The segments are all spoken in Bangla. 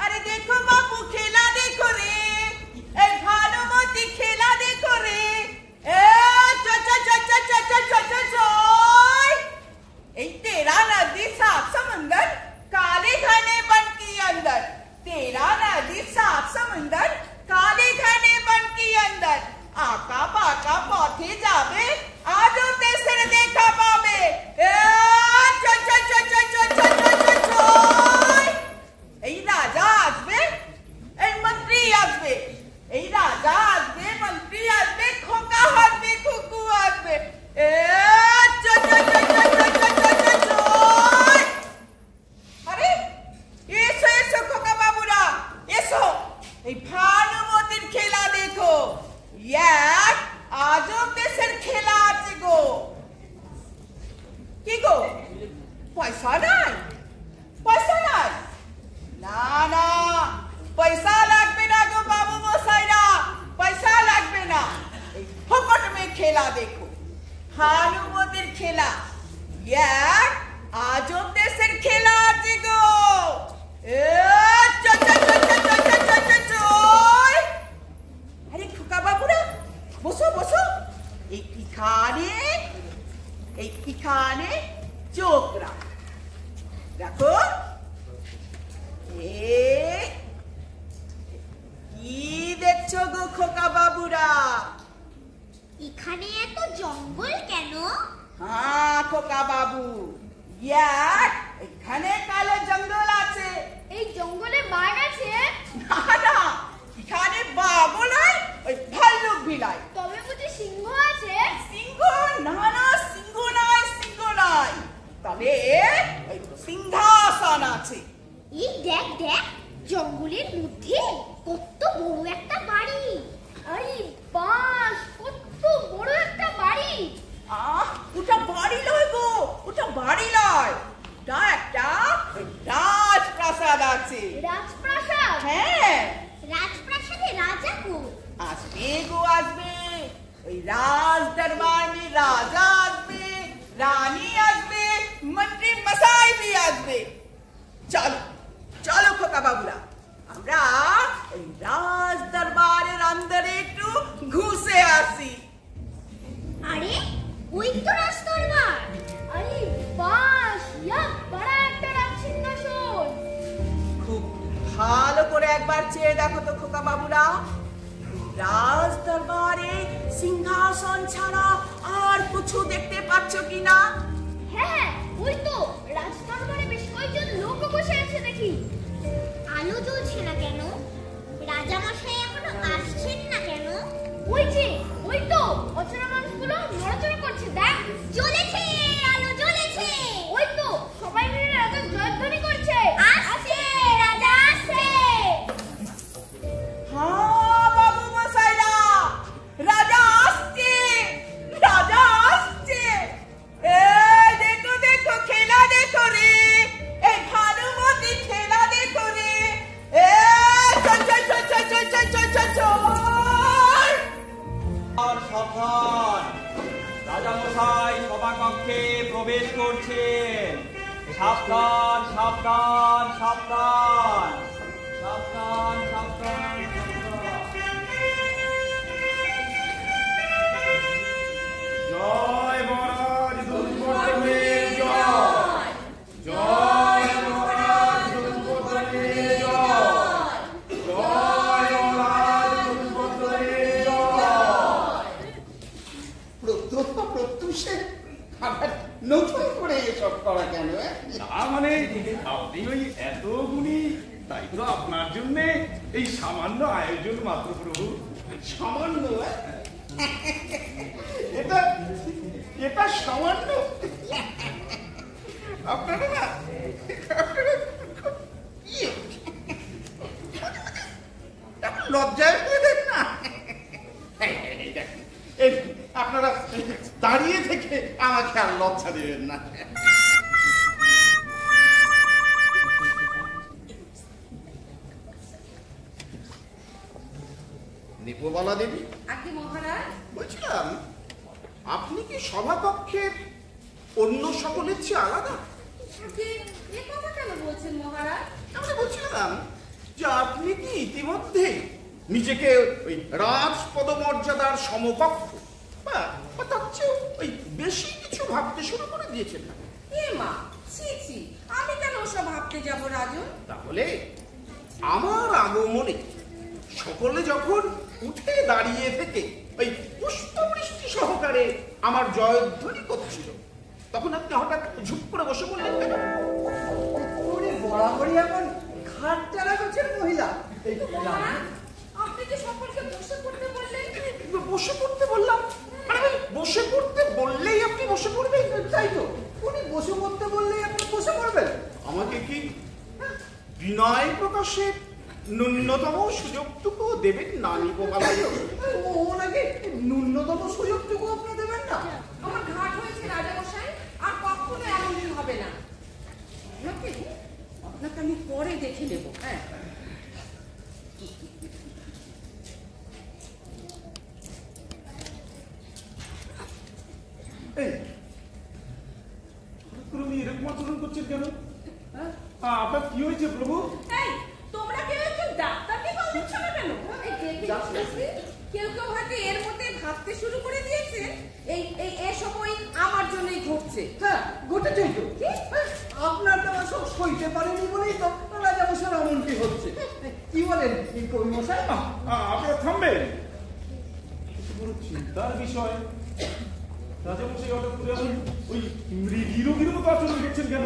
अरे देखो बाबू खेला देखो रे, भानुमती खेला देखो रे। तेरा नदी साफ समंदर काले घने बन के अंदर, तेरा नदी साफ समंदर काले घने बन के अंदर, आका पाका पौधे जावे आजो तेसर देखा पावे। এই রাজা আসবে, এই মন্ত্রী আসবে, এই রাজা আসবে, মন্ত্রী আসবে, খোকা আসবে, কুকু আসবে। আরে এসো এসো খোকা বাবুরা এসো, এই ভানুমতির খেলা দেখো। এক আজব দেশের খেলা আছে গো। কি গো পয়সা নাই? পয়সা নাই? না না পয়সা লাগবে না গো বাবু মশাইরা, পয়সা লাগবে না। এই ফকট মে খেলা দেখো, ভানুমতির খেলা। এক আজব দেশের খেলা আছে গো। আরে খোকা বাবুরা বসো বসো, এইখানে চোখ রাখো। কি দেখছো গো খোকা বাবুরা? এখানে এত জঙ্গল কেন? হ্যাঁ খোকা বাবু, এখানে কালো জঙ্গল আছে। এই জঙ্গলে বাঘ আছে? না না, এখানে বাঘও নাই, ওই ভাল্লুক বিলাই। তবে বুঝি সিংহ আছে? সিংহ? না না, সিংহ নাই, সিংহ নাই, তবে ওই সিংহাসন আছে। এই দেখ দেখ, জঙ্গলের মধ্যে কত বড় একটা বাড়ি। আরে বাস, কত বড় একটা বাড়ি। ওটা বাড়ি নয় গো, ওটা বাড়ি নয়, ওটা একটা রাজপ্রাসাদ আছে। রাজপ্রাসাদ? হ্যাঁ। রাজপ্রাসাদে রাজা কোন? আসবে গো আসবে, ওই রাজ দরবার में রাজা আসবে, রানী আসবে, মন্ত্রী মশাই भी আসবে। চলো চলো খোকা বাবুরা, আমরা ওই রাজ দরবারের অন্দরে একটু ঘুষে আসি। আরে ওই তো রাজদরবার। আরে বাস, ইয়া বড় একটা রাজসিংহাসন। খুব ভালো করে একবার চেয়ে দেখো তো খোকা বাবুরা, রাজ দরবারে সিংহাসন ছাড়া আর কিছু দেখতে পাচ্ছ কিনা? হ্যাঁ ওই তো, রাজদরবারে বেশ কয়েকজন লোক বসে আছে দেখি। আলো জ্বলছে না কেন? রাজা মশাই এখনো আসছেন না কেন? ওই যে, ওই তো অচেনা মানুষগুলো নড়াচড়া করছে, দেখ। জ্বলেছে, আলো জ্বলেছে। ওই তো সবাই মিলে রাজার জয়ধ্বনি করছে। আসছে রাজা, আসছে। হ্যাঁ বাবু মশাইরা, রাজা আসছে, রাজা আসছে। এই দেখো দেখো খেলা দেখো রে, এই ভানুমতি খেলা দেখো রে। সাবধান, রাজা মশাই সভাকক্ষে প্রবেশ করছেন। সাবধান সাবধান সাবধান সাবধান সাবধান। জয় মহারাজ দুর্গোধনের জয়, জয় মহারাজ দুর্গোধনের জয়, জয় মহারাজ দুর্গোধনের জয়। প্রত্যুষে আবার নতুন করে এসব করা কেন? না মানে আপনি ওই এত গুণী, তাই তো আপনার জন্য এই সামান্য আয়োজন মাত্র প্রভু। সামান্য? এটা সামান্য? আপনারা না লজ্জায় না, আপনারা দাঁড়িয়ে থেকে আমাকে আর লজ্জা দেবেন না। দীপবালা দেবী, আগে মহারাজ বলছিলাম আপনি কি সভাকক্ষের অন্য সকলের চেয়ে আলাদা? এ কথা কেন বলছেন মহারাজ? আমি বলছিলাম যে আপনি কি ইতিমধ্যে নিজেকে ওই রাজপদমর্যাদার সমকক্ষ বা তার চেয়ে ওই বেশি কিছু ভাবতে শুরু করে দিয়েছেন না? এ মা, ছি ছি, আমি কেন ওসব ভাবতে যাব রাজন? তাহলে আমার আগমনে সকলে যখন উঠে দাঁড়িয়ে থেকে ওই পুষ্পবৃষ্টি সহকারে আমার জয়ধ্বনি করছিল, তখন আপনি হঠাৎ ঝুপ করে বসে পড়লেন কেন? বরাবরই এখন ঘাট চালা করছেন মহিলা। আপনি যে সকলকে বসে পড়তে বললেন। বসে পড়তে বললাম? মানে বসে পড়তে বললেই আপনি বসে পড়বেন? তাই তো, উনি বসে পড়তে বললেই আপনি বসে পড়বেন? আমাকে কি বিনয় প্রকাশের ন্যূনতম সুযোগটুকু দেবেন না নিপোপালাই? ওনাকে ন্যূনতম সুযোগটুকু আপনি দেবেন না? আমার ঘাট হয়েছে রাজামশাই, আর কখনো এমন দিন হবে না। আপনাকে আমি পরে দেখে নেব। হ্যাঁ, এরকম আচরণ করছেন কেন? আপনার কি হয়েছে প্রভু? তোমরা কেউ একটু ডাক্তারকে কল দিচ্ছ না কেন? কেউ কেউ হয়তো এর মধ্যে ভাবতে শুরু করে দিয়েছে এই সময় আমার জন্যই ঘটছে। হ্যাঁ, ঘটেছেই তো। আপনার দেওয়া সব সইতে পারেনি বলেই তো রাজামশার এমনটি হচ্ছে। কি বলেন কবি মশাই? আপনারা থামবেন। বড় চিন্তার বিষয়। রাজামশাই হঠাৎ করে ওই মৃগীর মতো আচরণ করছেন কেন?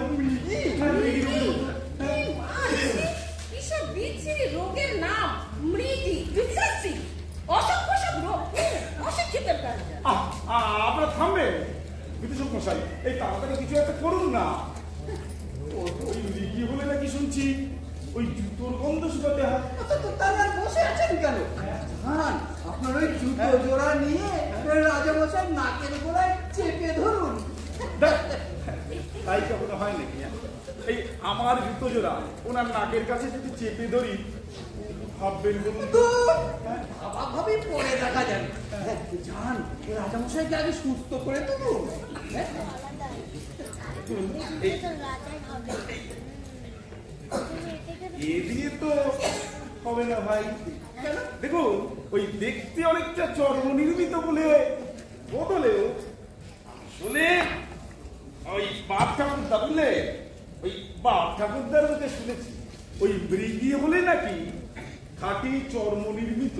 কিসব বিচ্ছিরি রোগের নাম মৃগী, বিচ্ছিরি অসংখ্য সব রোগ, অশিক্ষিতের কাজ। আপনারা থামবেন। বিদূষক মশাই, এই তাড়াতাড়ি কিছু একটা করুন না। ওই মৃগী বলে নাকি শুনছি ওই জুতোর গন্ধ শুকাতে হয়। তাহলে আর বসে আছেন কেন? জান, আপনার ওই জুতো জোড়া নিয়ে রাজামশাই নাকের গোড়ায় চেপে ধরুন। তাই কখনো হয় নাকি? এই আমার জুতো জোড়া ওনার নাকের কাছে যদি চেপে ধরি, ভাববেন বলুন তো ভাবি পরে দেখা যাবে। জান, রাজামশাইকে আগে সুস্থ করে তুলুন। এ দিয়ে তো হবে না ভাই। দেখুন, ওই দেখতে অনেকটা চর্ম নির্মিত বলে বদলেও আসলে ওই বাপ ঠাকুরদা বলে ওই বাপ ঠাকুরদার মধ্যে শুনেছি ওই মৃগী বলে নাকি খাঁটি চর্ম নির্মিত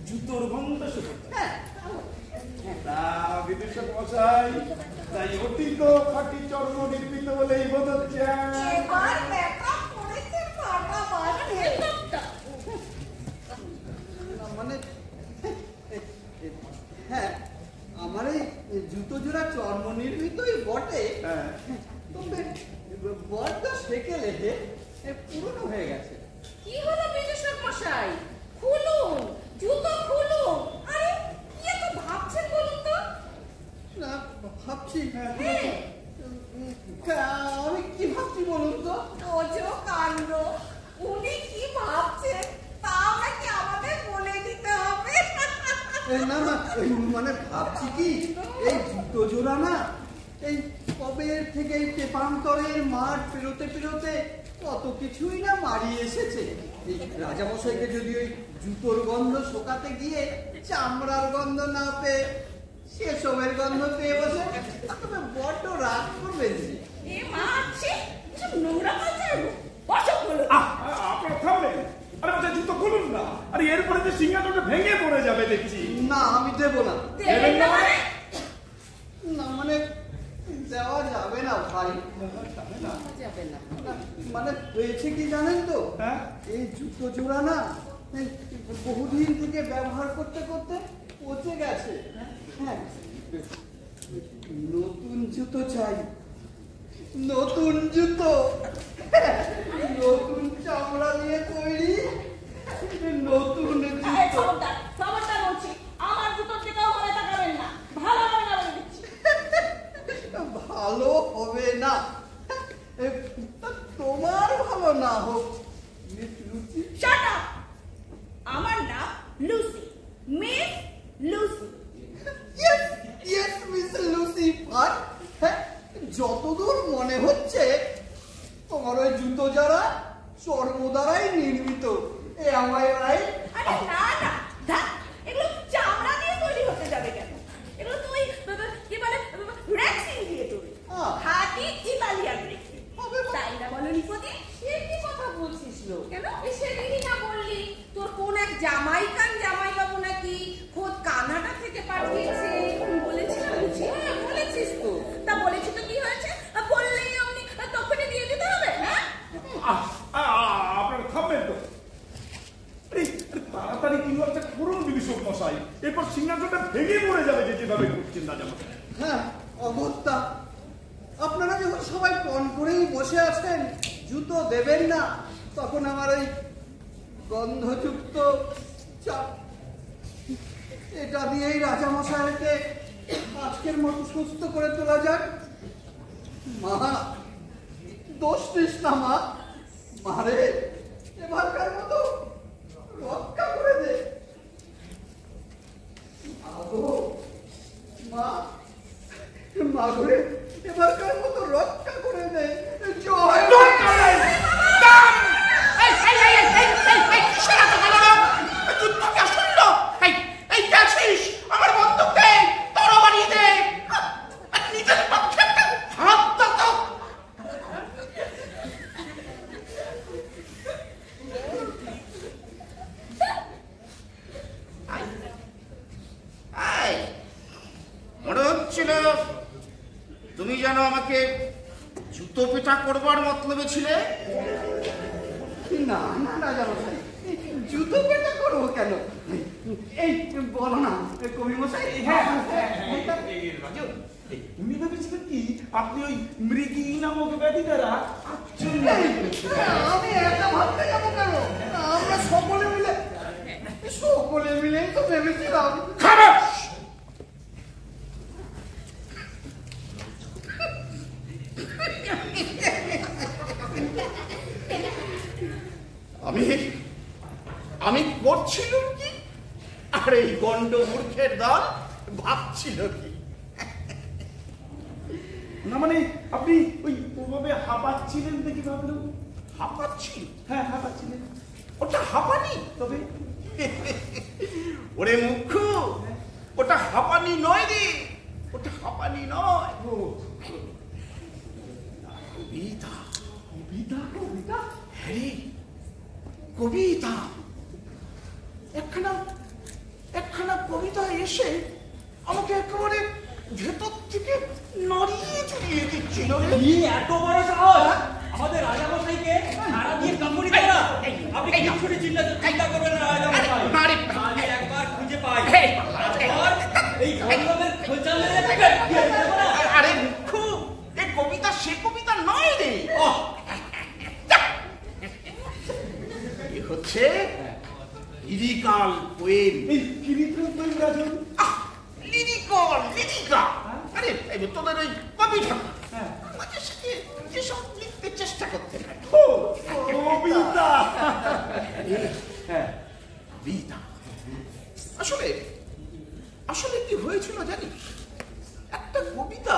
জুতোর গন্ধ শুকাতে। বিদূষক মশাই, তাই অতি তো খাঁটি চর্ম নির্মিত বলেই বোধ হচ্ছে। মানে হ্যাঁ, আমার এই জুতো জোড়া চর্ম নির্মিতই বটে, তবে বড্ড সেকেলে পুরনো হয়ে গেছে। কি হলো বিদূষক মশাই? খুলুন জুতো, খুলুন। আরে কি এত ভাবছেন বলুন তো? না, ভাবছি। আমি কি ভাবছি বলুন তো? ওজো কাণ্ড, উনি কি ভাবছেন তা নাকি আমাদের বলে দিতে হবে? না না, মানে ভাবছি কি, এই জুতো জোড়া না এই কবে থেকে এই তেপান্তরের মাঠ পেরোতে পেরোতে কত কিছুই না মারিয়ে এসেছে। এই রাজামশাইকে যদি ওই জুতোর গন্ধ শোকাতে গিয়ে চামড়ার গন্ধ না পেয়ে সেসবের গন্ধ পেয়ে বসে, তবে বড্ড রাগ করবেন যে। এ মা, নোংরা বাজার বসো বলো। আপনারা থামবেন। আরে বাচ্চা, জুতো খুলুন না। আরে এরপরে যে সিংহাসনটা ভেঙে পড়ে যাবে দেখছি। না, আমি দেবো না। দেবেন না মানে? না মানে দেওয়া যাবে না ভাই। যাবে না মানে হয়েছে কি জানেন তো, এই জুতো জোড়া না বহুদিন থেকে ব্যবহার করতে করতে পচে গেছে। হ্যাঁ, নতুন জুতো চাই, নতুন জুতো, নতুন চামড়া দিয়ে তৈরি নতুন জুতো। খবরদার বলছি, আমার জুতোর দিকেও মনে তাকাবেন না। ভালো হবে না বলে দিচ্ছি। ভালো হবে না? তোমার ভালো না হোক, লুচি। Shut up. আমার নাম Lucy, miss Lucy. Yes, yes, Miss Lucy, but যতদূর মনে হচ্ছে তোমার ওই জুতো যারা চর্ম দ্বারাই নির্মিত। এ আমায় রাইট? আরে না না, দেখ এগুলো চামড়া দিয়ে তৈরি হতে যাবে কেন? এগুলো তো ওই কি বলে রেক্সিন দিয়ে তৈরি, খাঁটি ইতালিয়ান রেক্সিন। তাই না বলো নিপতি? সে কি কথা বলছিস লো? কেন সেদিনই না বললি তোর কোন এক জামাইকান জামাইবাবু নাকি খোদ কানাডা থেকে পাঠিয়েছে বলেছিলাম বুঝি? হ্যাঁ বলেছিস তো। তা বলেছি তো কি হয়েছে? বললেই আপনি তখনই দিয়ে দিতে হবে? হ্যাঁ আপনারা থামবেন তো। তাড়াতাড়ি কি হচ্ছে করুন বিভীষণ মশাই, এরপর সিংহাসনটা ভেঙে পড়ে যাবে যেভাবে করছেন রাজামশাই। হ্যাঁ অগত্যা, আপনারা যখন সবাই পণ করেই বসে আছেন জুতো দেবেন না, তখন আমার এই গন্ধযুক্ত চাপ এটা দিয়েই রাজামশাইকে আজকের মতো সুস্থ করে তোলা যাক। মা দোষ দিস না মা, মারে এবারকার মতো রক্ষা করে দে। মা মা ঘুরে এবারকার মতো রক্ষা করে দে। জয় আমার বন্ধুকে তরবারি দে, নিজের পক্ষে হাত তো। মনে হচ্ছিল তুমি যেন আমাকে জুতো পেটা করবার মতলবে ছিলে। না না রাজামশাই, জুতো পেটা করবো কেন? এই বলো না কবি মশাই। উনি ভেবেছিলেন কি আপনি ওই মৃগী নামক ব্যাধি দ্বারা আমি একা ভাবতে যাবো কেন? আমরা সকলে মিলেই তো ভেবেছিলাম। আমি করছিলাম কি, আর এই গন্ড মূর্খের দল ভাবছিল কি? না মানে আপনি ওই ওভাবে হাঁপাচ্ছিলেন দেখি ভাবলেন। হাঁপাচ্ছি? হ্যাঁ হাঁপাচ্ছিলেন। ওটা হাঁপানি? তবে ওরে মুখ্য, ওটা হাঁপানি নয় রে, ওটা হাঁপানি নয়, কবিতা। কবিতা? কবিতা? হ্যাঁ কবিতা। একখানা কবিতা এসে আমাকে একেবারে ভেতর থেকে নড়িয়ে চড়িয়ে দিচ্ছিল। এত বড় সাহস আমাদের রাজামশাইকে সারা দিয়ে কামড়ি করা! আপনি কিছুটা চিন্তা করবেন না রাজামশাই, আমি একবার খুঁজে পাই এই ভগবানের খোঁজা মেরে দেবেন। আরে মুখ্য, এই কবিতা সে কবিতা নয় রে, এ হচ্ছে লিরিক্যাল পোয়েম। এই লিরিক্যাল পোয়েম রাজন? লিরিকা। আরে তোদের ওই কবিতা আমাদের সাথে যেসব লিখতে চেষ্টা করতে পারে। কবিতা? কবিতা আসলে কি হয়েছিল জানিস? একটা কবিতা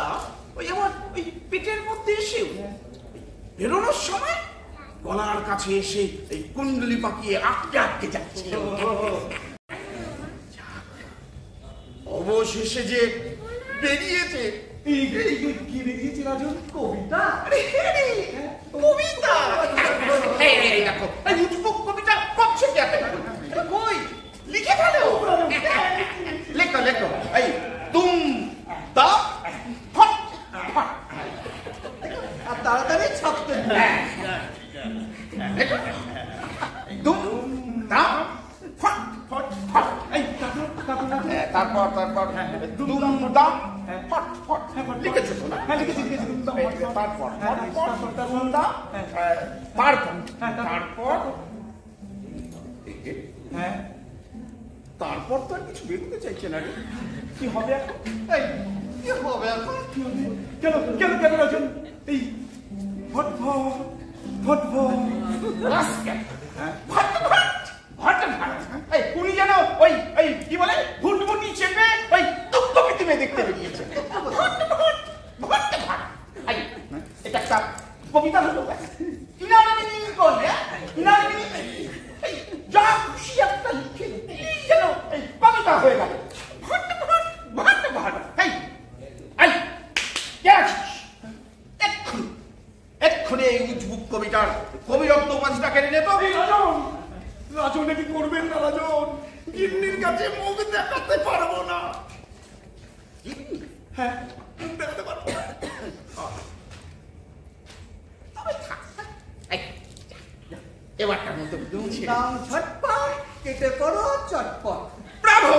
ওই আমার ওই পেটের মধ্যে এসে বেরোনোর সময় গলার কাছে এসে এই কুণ্ডলি পাকিয়ে আটকে যাচ্ছিল। অবশেষে যে বেরিয়েছে। কি বেরিয়েছে রাজন? কবিতা? কবিতা দেখো, কবিতা করছে কই লিখে ফেলো। লেখো এই তুম দা ফট ফট, আর তাড়াতাড়ি ছাপতে। তুম দা ফট ফট ফট। এই তারপর দুম দাম ফট ফট লিখেছো তো না? হ্যাঁ লিখেছি। তারপর দুম দাম, তারপর তো আর কিছু বেরোতে চাইছে না রে। কি হবে এখন? কি হবে এখন? কেন রাজন? এই ফট ফট ফট ফট। উনি যেন ওই কি বলে ভুটভুটি চেপে ওই দুঃখ পৃথিবী দেখতে বেরিয়েছে। কবিতা কবিতা হলো ইনারবিনি করলে ইনারবিনি যা খুশি একটা লিখে যেন কবিতা হয়ে গেল। এক্ষুনি এই উজবুক কবিতার কবিরত্ন উপাধিটা কেড়ে নেব। রাজন কি করবেন না রাজন? গিন্নির কাছে মুখ দেখাতে পারবো না। হ্যাঁ, দেখাতে পারবো না। এবারটার মধ্যে নাম ঝটপট কেটে পড়ো চটপট। ব্রাভো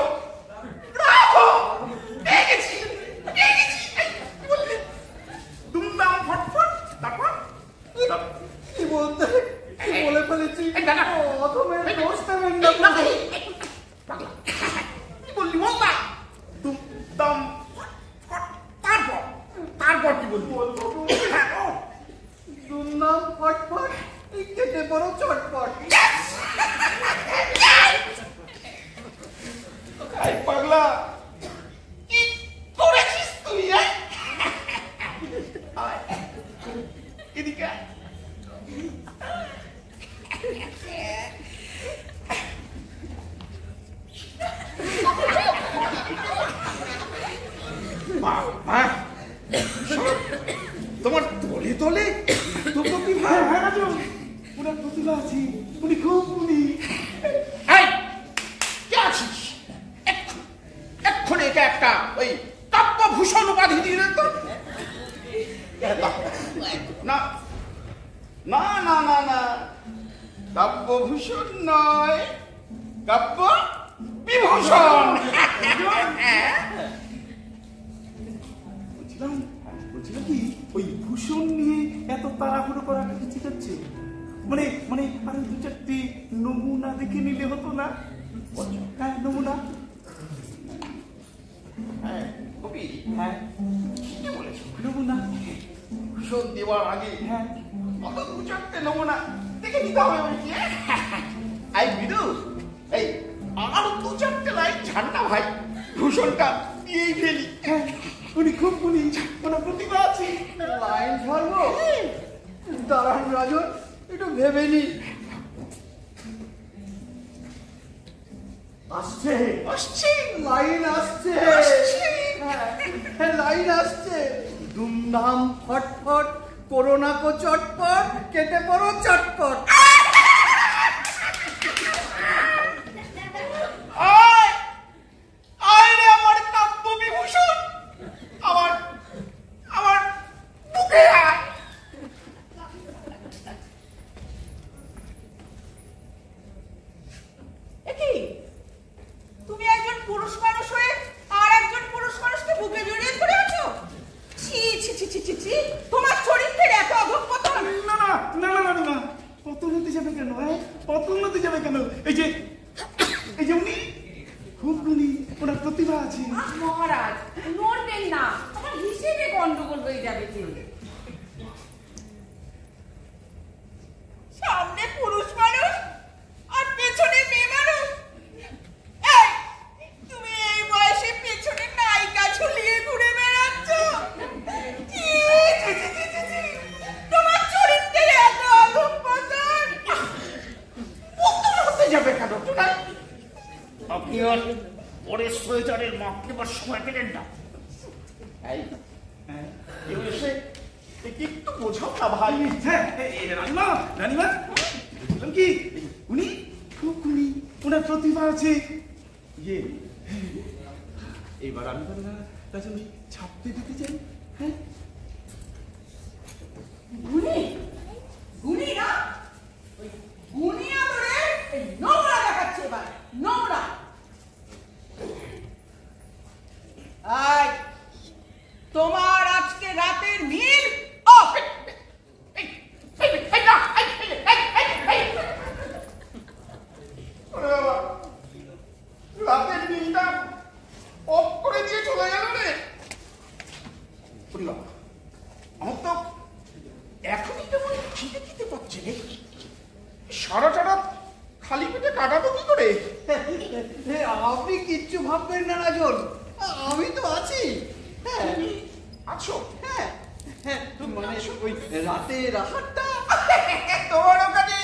ব্রাভো দুমদাম ফটফট তারপর কি বলতে কি বলে ফেলেছি? অথমের দোষ দেবেন না। কি বললি বলতা? দুমদাম তারপর তারপর কি বললি? দুমদাম ফটফট কেটে পড়ো চটপট। পাগলা কি করেছিস তুই? এদিকে তোমার দলে দলে তো প্রতিভা। হ্যাঁ রাজন, ওনার প্রতিভা আছে, উনি খুব উনি। কে আছিস? এক্ষুনি এটা একটা ওই কাব্যভূষণ উপাধি দিয়ে দেন তো। না না না না না, কাব্যভূষণ নয়, কাব্য বিভূষণ। বলছিলাম কি, ওই ভূষণ নিয়ে এত তাড়াহুড়ো করাটা কি ঠিক আছে? মানে মানে আরো দু চারটি নমুনা দেখে নিলে হতো না? হ্যাঁ, নমুনা। হ্যাঁ কবি, হ্যাঁ কি বলেছ? নমুনা। ভূষণ দেওয়ার আগে হ্যাঁ, অত দু চারটে নমুনা দেখে নিতে হবে বলছি। আই বিদু, এই আর দু চারটে লাইন ছাড় না ভাই, ভূষণটা দিয়েই ফেলি। হ্যাঁ, উনি খুব উনি, ওনার প্রতিভা আছে। লাইন ধরবো? দাঁড়ান রাজন, একটু ভেবে নি। আসছে আসছে লাইন আসছে, হ্যাঁ, লাইন আসছে। দুমদাম ফটফট করোনা কো চটপট কেটে পড়ো চটপট। আমার কাব্য বিভূষণ, আমার আমার বুকে আয়। একই তুমি একজন পুরুষ মানুষ হয়ে আর একজন পুরুষ মানুষকে বুকে জড়িয়ে ধরে আছো? ছি ছি ছি ছি ছি ছি, তোমার চরিত্রের এত অধঃপতন। না না না না না না, পতন হতে যাবে কেন? হ্যাঁ, পতন হতে যাবে কেন? এই যে উনি খুব উনি, ওনার প্রতিভা আছে। মহারাজ নড়বেন না, আমার হিসেবে গন্ডগোল হয়ে যাবে। সামনে পুরুষ মানুষ আর পেছনে মেয়ে মানুষ। তুমি এই বয়সে পেছনে নায়িকা ঝুলিয়ে ঘুরে বেড়াচ্ছ। তোমার চরিত্রে এত অধঃপতন। পতন হতে যাবে কেন? আপনি আর পরের সোয়েটারের মাপ নেবার সময় পেলেন না। একটু বোঝাও না ভাই। হ্যাঁ, রানিমা রানিমা, বলছিলাম কি, উনি খুব উনি, ওনার প্রতিভা আছে। ইয়ে, এবার আমি তাহলে উনি ছাপতে দিতে চাই। হ্যাঁ, গুণী গুণী না, ওই গুণী আদরে এই নোংরা দেখাচ্ছে। এবার নোংরা। তোমার আজকে রাতের মিল অফ। রাতের দিনটা অফ করে দিয়ে চলে গেল রে। আমার তো এখনই কেমন খিদে খিদে পাচ্ছে রে। সারাটা রাত খালি পেটে কাটাবো কি করে? আপনি কিচ্ছু ভাববেন না রাজন, আমি তো আছি। হ্যাঁ আছো? হ্যাঁ হ্যাঁ, মানে ওই রাতের আহারটা তোমার ওখানে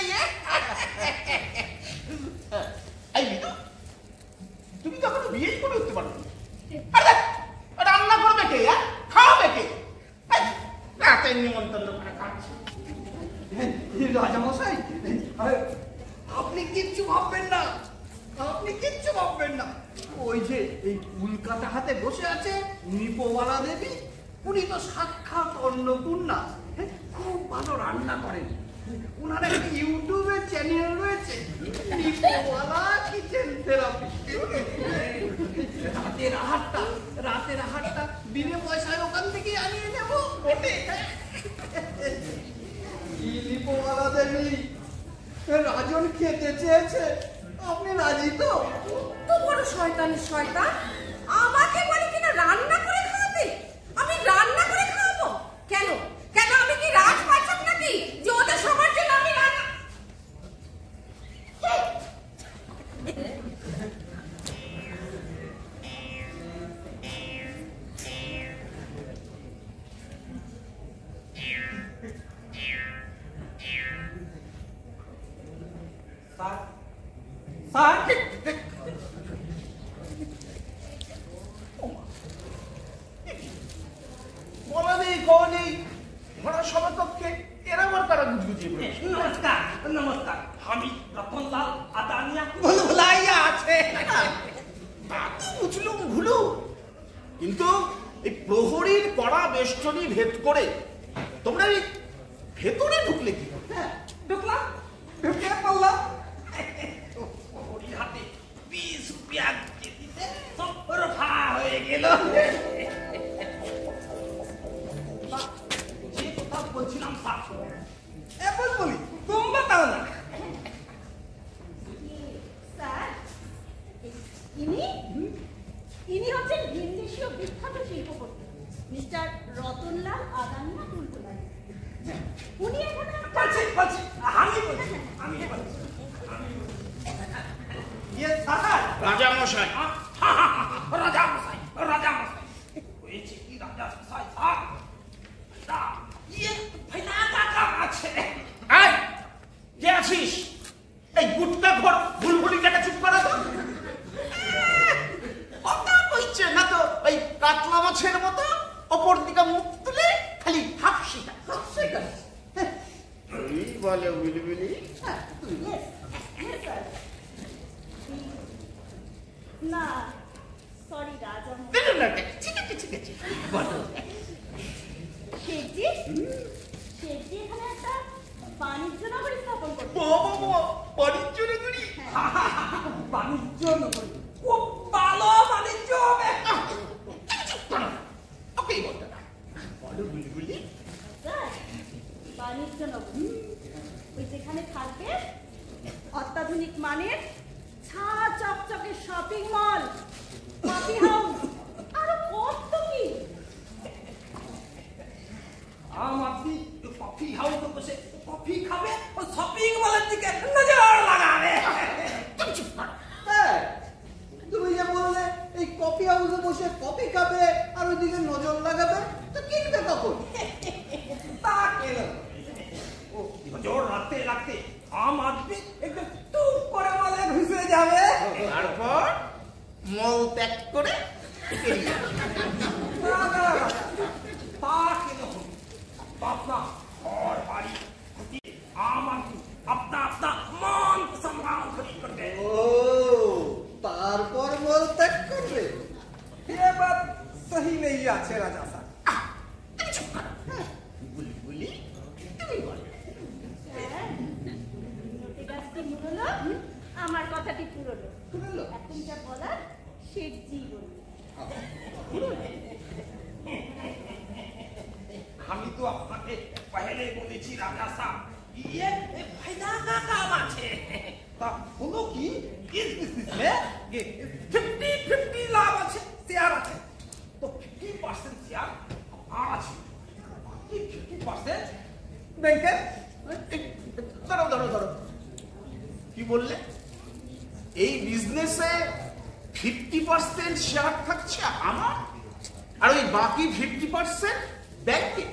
এই বিদু, তুমি তো এখনো বিয়েই করে উঠতে পারো। আরে রান্না করবে কে? খাওয়াবে কে? রাতের নিমন্ত্রণ করে খাচ্ছি। রাজামশাই, আপনি কিচ্ছু ভাববেন না, আপনি কিচ্ছু ভাববেন না। ওই যে এই উল্কাটা হাতে বসে আছে নিপোওয়ালা দেবী, উনি তো সাক্ষাৎ অন্নপূর্ণা, খুব ভালো রান্না করেন। ওনার একটা ইউটিউবে চ্যানেল রয়েছে, নিপোওয়ালা কিচেন থেরাপি। রাতের আহারটা বিনে পয়সায় ওখান থেকে আনিয়ে নেবো। নিপোওয়ালা দেবী, রাজন খেতে চেয়েছে, আপনি রাজি তো? তো বড় শয়তানের শয়তান, আমাকে বলে কিনা রান্না করে খাওয়াবে। আমি রান্না করে খাওয়াবো কেন? কেন আমি কি রাজপাচক নাকি যে ওদের সবার জন্য আমি রান্না? বলা নেই কওয়া নেই, ঘোড়া সভাকক্ষে এরা আমার কারা গুজগুজিয়ে পড়েছে। নমস্কার নমস্কার, আমি রতনলাল আদানিয়া। ভুলাইয়া আছে তা তো বুঝলুম ভুলু, কিন্তু এই প্রহরীর কড়া বেষ্টনী ভেদ করে তোমরা এই ভেতরে ঢুকলে কি? ঢুকলাম, ঢুকে পড়লাম। প্রহরীর হাতে 20 রুপিয়া দিতে সব রফা হয়ে গেল। যে কথা বলছিলাম স্যার, এখন বলি তোমরা তাও না। স্যার, ইনি হচ্ছেন ভিনদেশীয় বিখ্যাত শিল্পপতি মিস্টার রতনলাল আদানিয়া তুলতুলানি। উনি এখানে বলছি আমি বলছি। রাজামশাই, রাজামশাই হয়েছে কি? রাজামশাই স্যার, ভাইনা কাকা আছে। আয় কে আছিস? এই গুটকা ঘর বুলবুলিটাকে চুপ করা তো। কথা কইছে না তো ওই কাতলা মাছের মতো অপর দিকে মুখ তুলে খালি হাফসিটা বলে বুলবুলি। না, সরি রাজামশাই। ঠিক আছে বলো। শেঠজি এখানে একটা বাণিজ্য নগরী স্থাপন করবে। বাণিজ্য নগরী? বাণিজ্য নগরী খুব ভালো বাণিজ্য হবে। ওকেই বলতে না, বলো বুলবুলি। স্যার, বাণিজ্য নগরী ওই যেখানে থাকবে অত্যাধুনিক মানের ছা চকচকে শপিং মল, কফি হাউস, আরো কত কি। আপনি কফি হাউসে বসে কফি খাবে, ও শপিং মলের দিকে নজর লাগাবে। তুমি যে বললে এই কফি হাউসে বসে কফি খাবে আর ওইদিকে নজর লাগাবে, তো কিনবে কখন? তা কেন? ও নজর রাখতে রাখতে আমার একদম টুপ করে মলে ঘুষে যাবে। তারপর মল ত্যাগ করে তা কেন? আপনার ঘর বাড়ি আমার আপনার মন সম্মান করবে। ও, তারপর মল ত্যাগ করবে? ये बात सही नहीं আছে রাজা স্যার। বুলবুলি তুমি বলো। আমার কথাটি পুরোলো। এখন যা বলার শেঠজি বলবে। আমি তো আপনাকে পহলে বলেছি রাজা সাহেব, ये फायदा का काम আছে। তা হলো কি? इस बिजनेस में ये 50-50 লাভ আছে, শেয়ার আছে। তো 50% শেয়ার আমার আছে, বাকি 50% ব্যাংকের। ধরো কি বললে? এই বিজনেসে 50% শেয়ার থাকছে আমার, আর ওই বাকি 50% ব্যাংকে।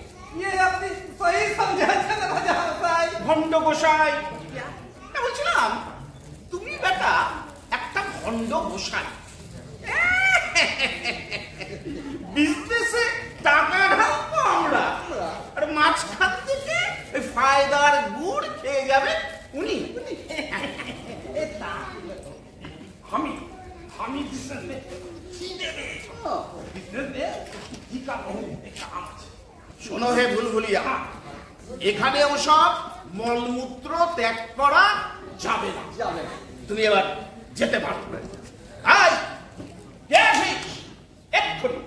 ये আপনি সহি সমঝাচ্ছেন রাজা মশাই। ভণ্ড গোসাই বলছিলাম তুমি বেটা একটা ভণ্ড গোসাই, বিজনেসে টাকা ঢালবো আমরা, আর মাঝখান থেকে ফায়দার গুড় খেয়ে যাবে উনি। আমি আমি বিজনেসে কি দেবে? বিজনেসে কি কাম আছে? শোনো হে ভুলভুলিয়া, এখানে ওসব মলমূত্র ত্যাগ করা যাবে না। তুমি এবার যেতে পারো। এক্ষুনি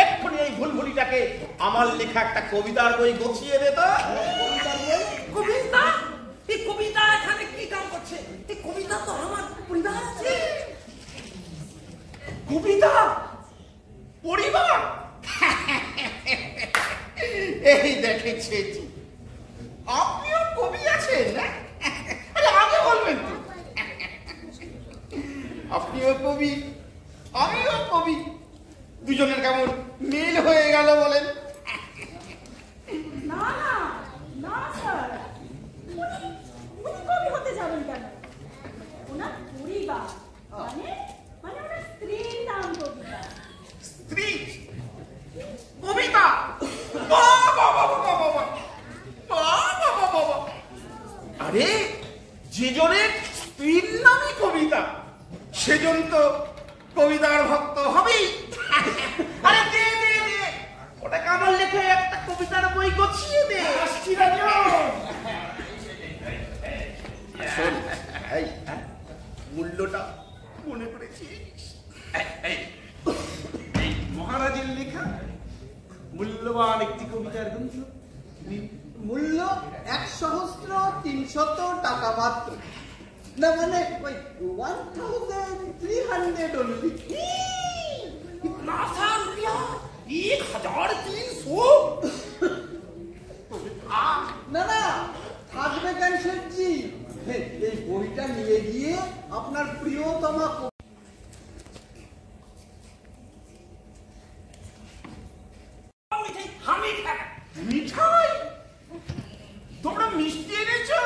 এক্ষুনি এই ভুলভুলিটাকে আমার লেখা একটা কবিতার বই গছিয়ে দে তো। কবিতা? এই কবিতা এখানে কি কাম করছে? এই কবিতা তো আমার পরিবার আছে। কবিতা পরিবার? এই দেখেছি আপনিও কবি আছেন না? আগে বলবেন তো। আপনিও কবি আমিও কবি, দুজনের কেমন মিল হয়ে গেল বলেন? না না না স্যার, উনি কবি হতে যাবেন কেন? ওনার পরিবার মানে মানে ওনার স্ত্রীর নাম কবিতা। স্ত্রী কবিতা? বাবা বাবা বাবা বাবা বাবা, আরে যেজনের স্ত্রীর নামই কবিতা সেজন তো কবিতার ভক্ত হবেই। আরে দে দে দে, ওটাকে আমার লেখা একটা কবিতার বই গছিয়ে দে। শোন, এই মূল্যটা মনে করেছিস? এই মহারাজের লেখা মূল্যবান একটি কবিতার গ্রন্থ, মূল্য 1,300 টাকা মাত্র। না মানে ওই 1,300 only। इतना सा रुपया 1,300? না না থাকবে কেন শেঠজি, এই বইটা নিয়ে গিয়ে আপনার প্রিয়তমা মিঠাই? তোমরা মিষ্টি এনেছো?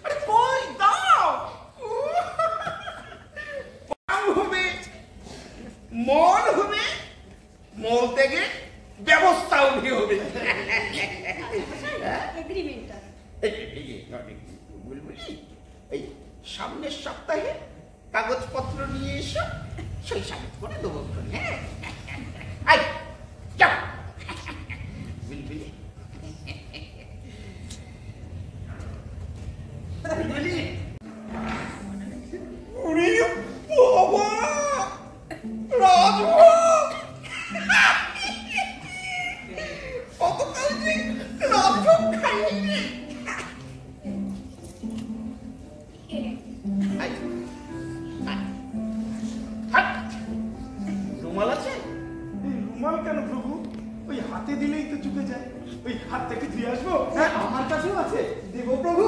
আরে কই দাও। হবে মন হবে, মল থেকে ব্যবস্থা উঠে হবে। এগ্রিমেন্টটা এই সামনের সপ্তাহে কাগজপত্র নিয়ে এসো, সেই সাথে করে দেবো। হ্যাঁ যাও বুলবুলি। বুলবুলি ওরে বাবা, রাজভোগ কতকাল যে রাজভোগ খাইনি। রুমাল আছে? রুমাল কেন প্রভু? ওই হাতে দিলেই তো চুকে যায়, ওই হাত থেকে দিয়ে আসবো। হ্যাঁ আমার কাছেও আছে, দেব প্রভু।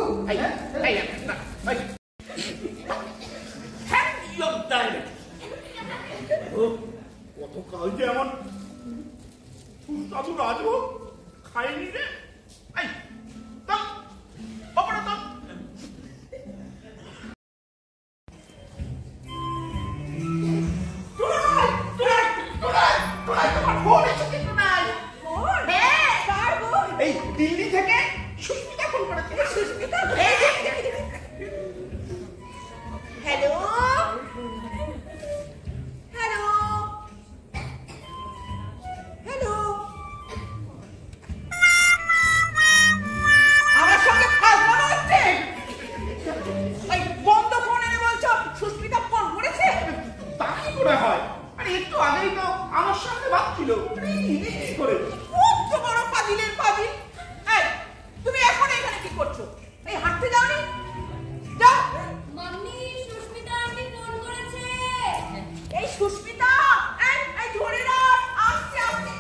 কতকাল যে এমন সুস্বাদু রাজভোগ খাইনি রে। এই দিল্লি থেকে সুস্মিতা ফোন করেছে। সুস্মিতা হ্যালো হ্যালো হ্যালো, আমার সঙ্গে ফাজলামো হচ্ছে? ওই বন্ধ ফোন এনে বলছো সুস্মিতা ফোন করেছে? তা কি করে হয়? আরে একটু আগেই তো আমার সামনে ভাবছিল কি করে। কত বড় পাজিলের পাজিল। এই তুমি এখন এখানে কি করছো? এই হাঁটতে যাওনি? যাও। মাম্মি, সুস্মিতা আন্টি ফোন করেছে। এই সুস্মিতা, এই ধরে রাখ, আসছে আসছে।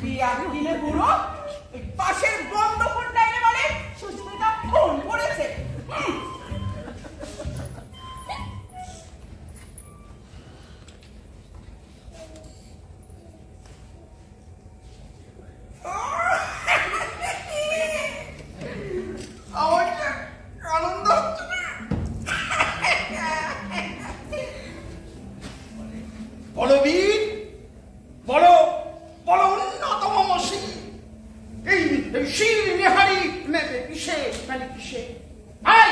বিয়া দিলে বুড়ো ওই পাশের বন্ধ ফোনটা এনে বলে সুস্মিতা ফোন করেছে। বলবীর, বলো বলো অন্যতম মসি, এই শির নেহারি কিসে মানে কিসে আই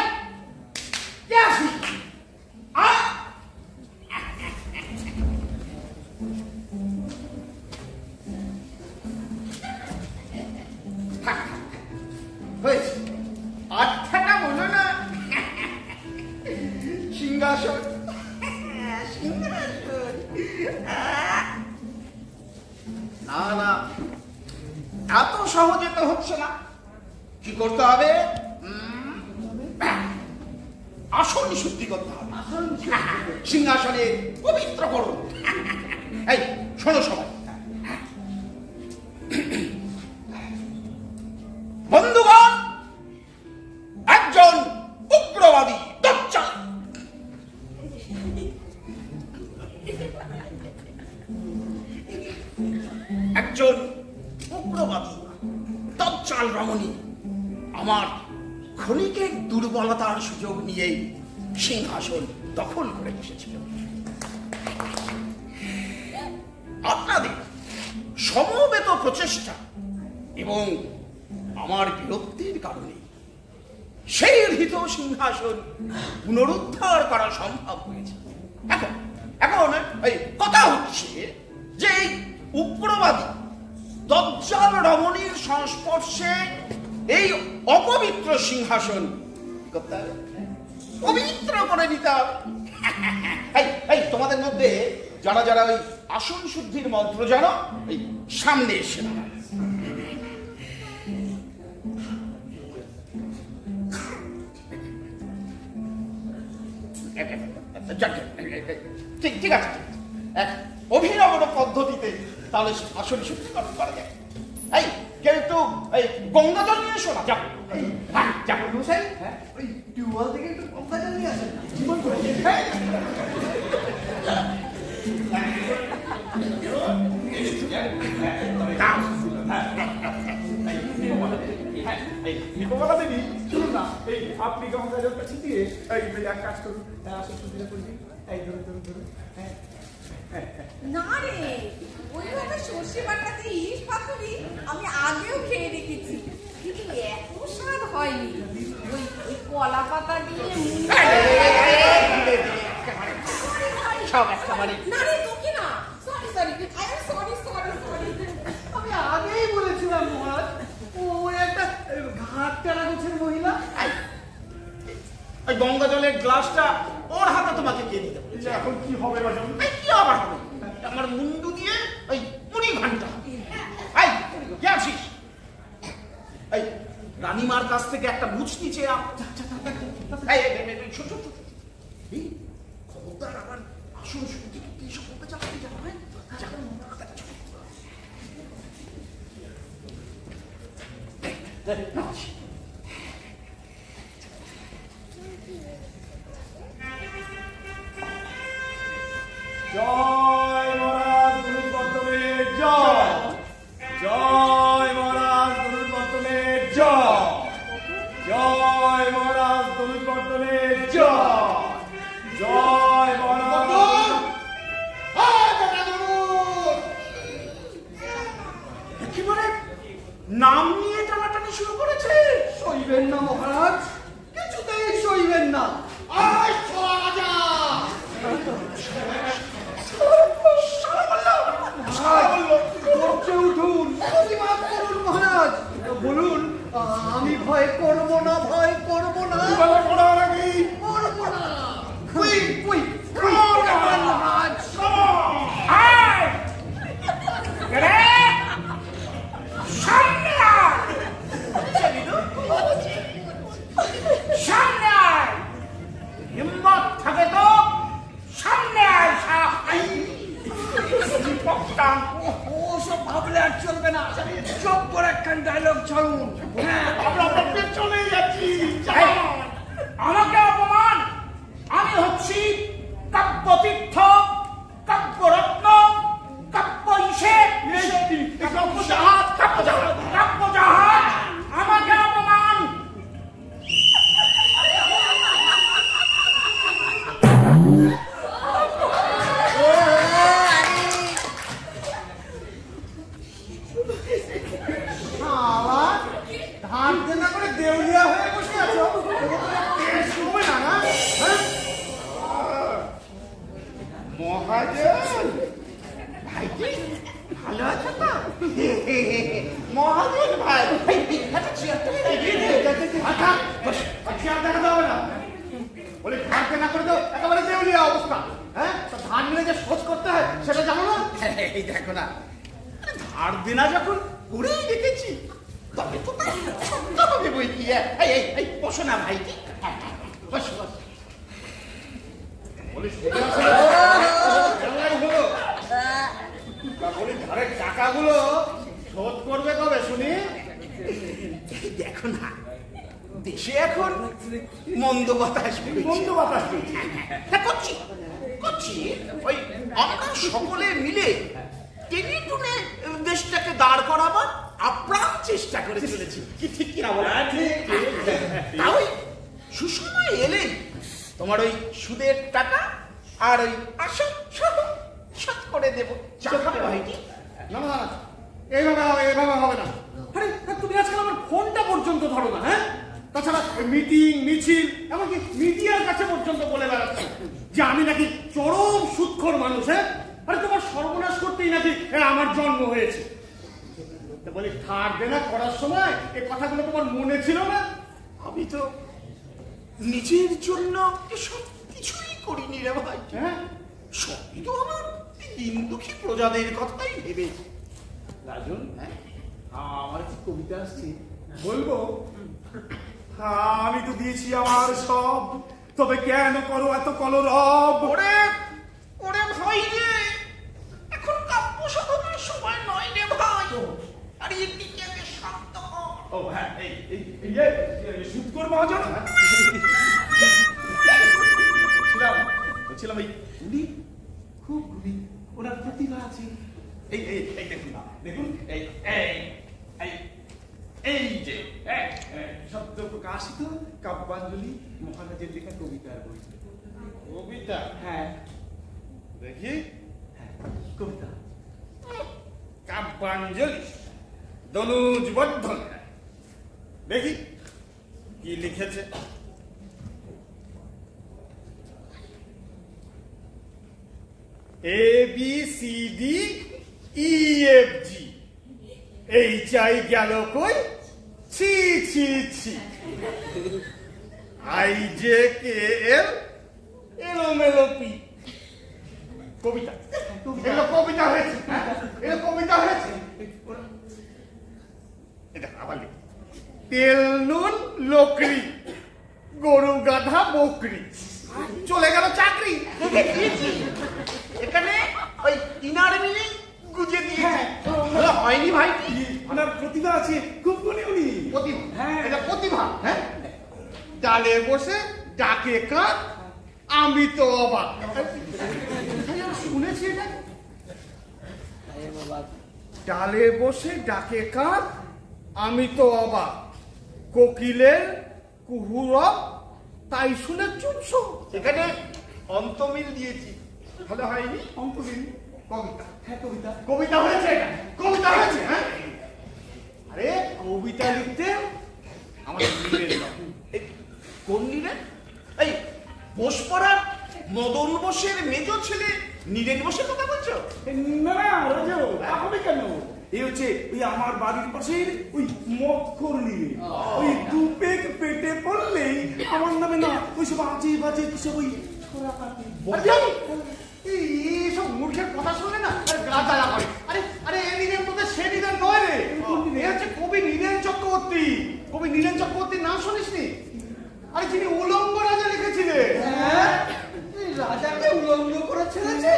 কে আসি হয়েছে আচ্ছাটা বলো না। সিংহাসন সিংহাসন না না, এত সহজে তো হচ্ছে না। কি করতে হবে? আসন শুদ্ধি করতে হবে, সিংহাসনে পবিত্র করুন। এই শোনো সবাই, বন্ধুগণ, একজন উগ্রবাদী দজ্জাল, একজন উগ্রবাদী দজ্জাল রমণী আমার ক্ষণিকের দুর্বলতার সুযোগ নিয়ে সিংহাসন দখল করে বসেছিল। আপনাদের সমবেত প্রচেষ্টা এবং আমার বিরক্তির কারণে সেই হৃত সিংহাসন পুনরুদ্ধার করা সম্ভব হয়েছে। এখন এই কথা হচ্ছে যে এই উগ্রবাদী দজ্জাল রমণীর সংস্পর্শে এই অপবিত্র সিংহাসন করতে হবে, পবিত্র করে নিতে হবে। এই তোমাদের মধ্যে যারা যারা ওই আসন শুদ্ধির মন্ত্র জানো, এই সামনে এসে না। ঠিক আছে, এক অভিনব পদ্ধতিতে তাহলে আসন শুদ্ধি করা যায়। এই কেউ একটু এই গঙ্গা জল নিয়ে এসো না। যাবো যাবো মশাই, ওই টিউবওয়েল থেকে একটু গঙ্গা জল নিয়ে আসেন না। জীবন করে নিপমালা দেবী, শুনুন না, এই আপনি গঙ্গা জলটা ছিটিয়ে এই এক কাজ করুন, আসন শুদ্ধিটা করে দিন। এই ধরুন ধরুন ধরুন। না রে, ওইভাবে সর্ষে বাটাতে ইলিশ পাতুরি আমি আগেও খেয়ে রেখেছি, কিন্তু এত স্বাদ হয়নি। ওই কলা পাতা দিয়ে সব একটা মানে না রে, তোকে না, sorry sorry, I am sorry sorry sorry. আমি আগেই বলেছিলাম মহারাজ, ওই একটা ঘাট টানা গোছের মহিলা। ওই গঙ্গা জলের গ্লাসটা ওর হাতে তোমাকে কে দিতে বলেছে? এখন কি হবে বাজন? কি আবার হবে? আমার মুন্ডু দিয়ে ওই মুড়ি ঘন্টা। এই কে আছিস? এই রানীমার কাছ থেকে একটা মুচকি চেয়ে খবরদার আবার আসল শুনতে কি সম্পর্কে চাকরি যাবে। জয় মহারাজ গুরুবর্তনের জয়, জয় মহারাজ গুরুবর্তনের জয়, জয় মহারাজ গুরুবর্তনের জয়, জয় মহারাজ। একেবারে নাম নিয়ে টানাটানি শুরু করেছে। সইবেন না মহারাজ, কিছুতেই সইবেন না। উঠুন, প্রতিবাদ করুন মহারাজ, বলুন আমি ভয় করব না, ভয় করব না, করব না। মহারাজ হিম্মত থাকে তো সামনে আয়। ওসব ভাবলে আর চলবে না, চুপ করে একখান ডায়লগ ছাড়ুন। চলে যাচ্ছি। আমাকে অপমান, আমি হচ্ছি কাব্যতীর্থ, কাব্যরত্ন, কাব্য কাব্যজাহাজ, কাব্যজাহাজ, আমাকে অপমান। ভাইটি ভালো আছো তো? মহাজন ভাই চেয়ার দেখাতে হবে না বলে ধার কেনা করে তো একেবারে দেউলিয়া অবস্থা। হ্যাঁ, ধার নিলে যে শোধ করতে হয় সেটা জানো না? এই দেখো না, ধার দেনা যখন করেই রেখেছি তবে তো সত্য হবে বই কি। এই বসো না ভাইটি, বসো বসো। বলি ধারের টাকাগুলো শোধ করবে কবে শুনি? দেখো না, দেশে এখন মন্দ বাতাস করছি ওই আমরা সকলে মিলে টেনে টুনে দেশটাকে দাঁড় করাবার আপ্রাণ চেষ্টা করে চলেছি। কি ঠিক কিনা বলো? ওই সুসময় এলেই তোমার ওই সুদের টাকা আর ওই আসল সব শোধ করে দেবো। ভাইটি না না, এইভাবে হবে না। আরে তুমি আজকাল আমার ফোনটা পর্যন্ত ধরো না। হ্যাঁ, তাছাড়া মিটিং মিছিল এমনকি মিডিয়ার কাছে পর্যন্ত বলে বেড়াচ্ছে যে আমি নাকি চরম সুদখোর মানুষ। হ্যাঁ, আরে তোমার সর্বনাশ করতেই নাকি আমার জন্ম হয়েছে। বলি ধার দেনা করার সময় এই কথাগুলো তোমার মনে ছিল না? আমি তো নিজের জন্য এসব কিছুই করিনি রে ভাই। হ্যাঁ, সবই তো আমার দিন দুঃখী প্রজাদের কথাই ভেবে। রাজন, আমার কি কবিতা আসছে বলবো? আমি তো দিয়েছি আমার সব, তবে কেন করো এত কলরব? ওরে ওরে ভাই রে, এখন কাব্য সাধনার সময় নয় রে ভাই। আরে এদিকে আগে শান্ত হও। ও হ্যাঁ, এই সুদখোর মহাজন বলছিলাম, এই উনি খুব গুণী, ওনার প্রতিভা আছে। এই দেখুন না, দেখুন এই যে শব্দ প্রকাশিত কাব্যাঞ্জলি মহারাজের লেখা কবিতার বই। কবিতা? হ্যাঁ, দেখি। হ্যাঁ, কবিতা কাব্যাঞ্জলি দনুজ বর্ধন। দেখি কি লিখেছে। ABCD EFG এই চাই গেল কই, ছি ছি ছি, IJKL এলোমেলো পি। কবিতা, এগুলো কবিতা হয়েছে? এগুলো কবিতা হয়েছে? এটা আবার লিখ। তেল নুন লোকরি, গরু গাধা বকরি, চলে গেল চাকরি। এখানে ওই ইনার মিনিং গুজে দিয়ে হয়নি ভাই। ওনার প্রতিভা আছে, খুব গুণী উনি। প্রতিভা? হ্যাঁ, এটা প্রতিভা। হ্যাঁ, ডালে বসে ডাকে কাক, আমি তো অবাক। শুনেছি এটা। ডালে বসে ডাকে কাক, আমি তো অবাক, কোকিলের কুহুরব তাই শুনে চুপসো। এখানে অন্তমিল দিয়েছি, ভালো হয়নি। অন্তমিল কবিতা? হ্যাঁ, কবিতা। কবিতা হয়েছে, এটা কবিতা হয়েছে। হ্যাঁ, আরে কবিতা লিখতে আমাদের নীরেন বাবু। কোন নীরেন? এই বোসপাড়ার মদন বোসের মেজ ছেলে নীরেন বোসের কথা বলছো? না না রাজু, হবে কেন? এই হচ্ছে ওই আমার বাড়ির পাশের ওই মক্কর নিয়ে, ওই দুপেক পেটে পড়লেই আমার নামে না ওই সব আজে বাজে সব ওই ছোড়া কাটে। এইসব মূর্খের কথা শুনে না গা জ্বালা করে। আরে আরে এ নীরেন তোদের সে নীরেন নয় রে, এ হচ্ছে কবি নীরেন চক্রবর্তী। কবি নীরেন চক্রবর্তীর নাম শুনিসনি? আরে যিনি উলঙ্গ রাজা লিখেছিলেন। রাজাকে উলঙ্গ করে ছেড়েছে।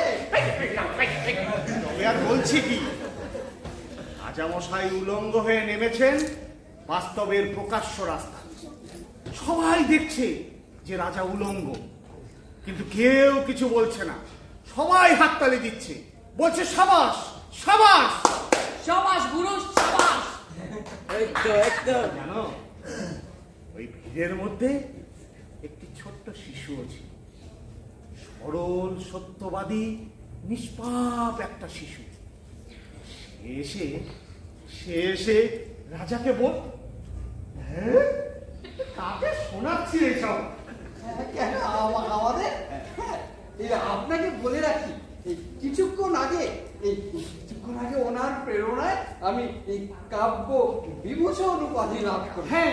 তবে আর বলছি কি, রাজামশাই উলঙ্গ হয়ে নেমেছেন বাস্তবের প্রকাশ্য রাস্তা। সবাই দেখছে যে রাজা উলঙ্গ, কিন্তু কেউ কিছু বলছে না। সবাই হাততালি দিচ্ছে, বলছে সাবাস সাবাস সাবাস গুরু সাবাস। জানো, ওই ভিড়ের মধ্যে একটি ছোট্ট শিশুও ছিল, সরল সত্যবাদী নিষ্পাপ একটা শিশু। সে এসে রাজাকে বল, হ্যাঁ কাকে শোনাচ্ছি এইসব? কেন আমাদের? আপনাকে বলে রাখি, কিছুক্ষণ আগে ওনার প্রেরণায় আমি এই কাব্য বিভূষণ উপাধি লাভ করি। হ্যাঁ,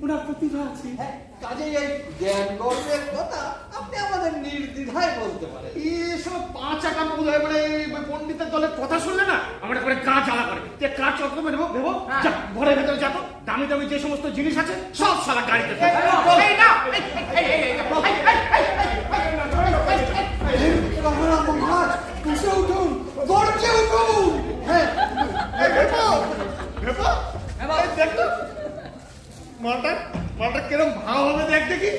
ওনার প্রতিভা আছে। হ্যাঁ, কাজেই এই জ্ঞান গর্বের কথা আপনি আমাদের নির্দ্বিধায় বলতে পারেন। এসব পাঁচ আটা বোধহয় বলে পণ্ডিতের দলের কথা শুনলে না আমার করে গা জ্বালা করে। কার চক্র ভেবো যা ঘরের ভেতরে যাবো, দামি দামি যে সমস্ত জিনিস আছে সব সারা গাড়িতে উঠুন, গর্জে উঠুন। হ্যাঁ, মালটা কিরম ভাও হবে দেখ দেখি।